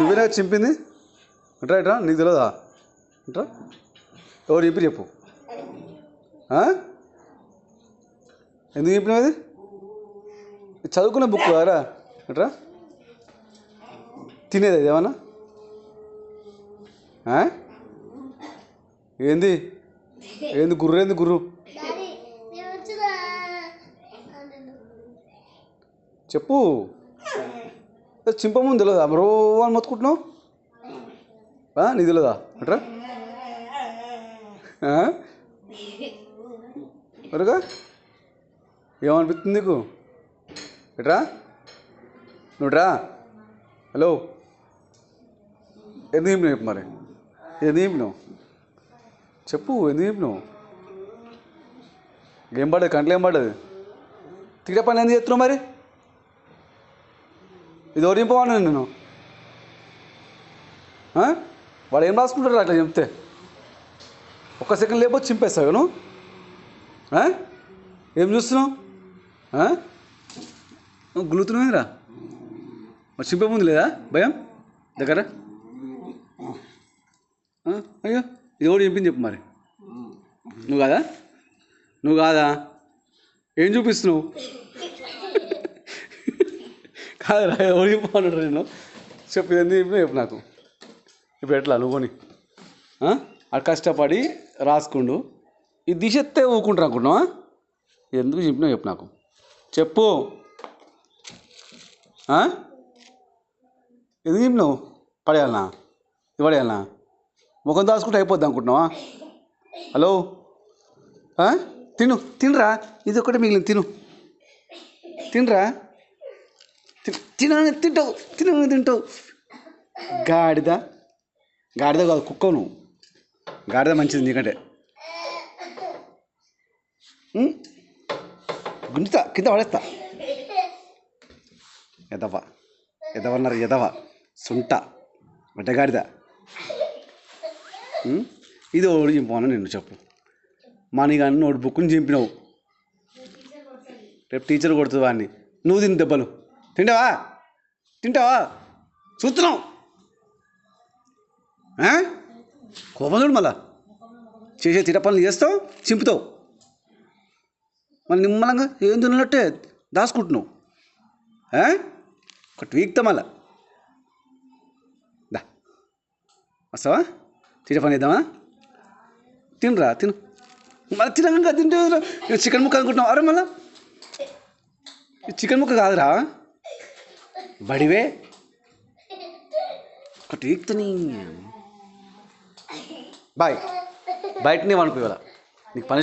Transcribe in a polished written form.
నువ్వేనా చింపింది? ఇట్రా ఇట్రా, నీకు తెలియదా? ఇట్రా, ఎవరు చెప్పి చెప్పు. ఎందుకు చెప్పినావు అది? చదువుకున్న బుక్ కారా? ఇట్రా, తినేది అది ఏమన్నా? ఏంది ఏంది గుర్రు? ఏంది గుర్రు? చెప్పు. చింపముందు తెలియదా? మరో అని మొత్తుకుంటున్నావు. నీకు తెలియదా? అట్రా మరుగా ఏమనిపిస్తుంది నీకు? ఎట్రా నువ్వుట్రా. హలో, ఎందుకు చెప్పినావు? చెప్పు మరి, ఎందుకు చెప్పినావు? చెప్పు, ఎందుకు చెప్పినావు? ఏం పడ్డది? కంట్లో ఏం పడ్డది? తిరిగే పని ఎందుకు చేస్తున్నావు మరి? ఇది ఎవరు చింపమన్నా నేను? వాడు ఏం రాసుకుంటాడు అట్లా చెప్తే? ఒక్క సెకండ్ లేకపోతే చింపేస్తావు నువ్వు. ఏం చూస్తున్నావు? నువ్వు గులుతున్నావురా. మరి చింపే ముందు లేదా భయం దగ్గర? అయ్యో, ఇది ఎవడు చెప్పింది చెప్పు మరి. నువ్వు కాదా? నువ్వు కాదా? ఏం చూపిస్తున్నావు? కాదురా, ఎవరు చెప్పమన్నాడు నేను? చెప్పు, ఎందుకు చెప్పినావు చెప్పు నాకు. ఇప్పుడు ఎట్లా నువ్వు కొని అది కష్టపడి రాసుకుండు, ఇది తీసేస్తే ఊకుంటారు అనుకుంటున్నావా? ఎందుకు చెప్పినావు చెప్పు నాకు. చెప్పు, ఎందుకు చెప్పినావు? పడేయాలనా? ఇది పడేయాలనా? ముఖం దాచుకుంటే అయిపోద్ది అనుకుంటున్నావా? హలో, తినరా, ఇది ఒకటి మిగిలింది, తినరా. తింటావు. గాడిద కాదు, కుక్క నువ్వు. గాడిద మంచిది నీకంటే. గుంజుతా, కింద పడేస్తా. ఎదవన్నారు, ఎదవ సుంట గడ్డగాడిద. ఇది ఓడి చింపాను నిన్ను చెప్పు. మనీ కానీ నోట్ బుక్ని చింపినావు, రేపు టీచర్ కొడుతుంది వాడిని. నువ్వు తిని దెబ్బలు తింటావా? చూస్తున్నావు కోపం చూడు. మళ్ళా చేసే తిట పనులు చేస్తావు, చింపుతావు. మళ్ళీ నిమ్మలంగా ఏం తిన్నట్టే దాచుకుంటున్నావు. ఒకటి వీక్తా మళ్ళా దా వస్తావా? తిట పని చేద్దామా? తినరా, తిను. మళ్ళీ తినగా తింటే చికెన్ ముక్క అనుకుంటున్నావు. అరే మళ్ళా చికెన్ ముక్క కాదురా, బడివే. ఒకటి వీక్తని బాయ్ బయటనే అనుకో. నీకు పని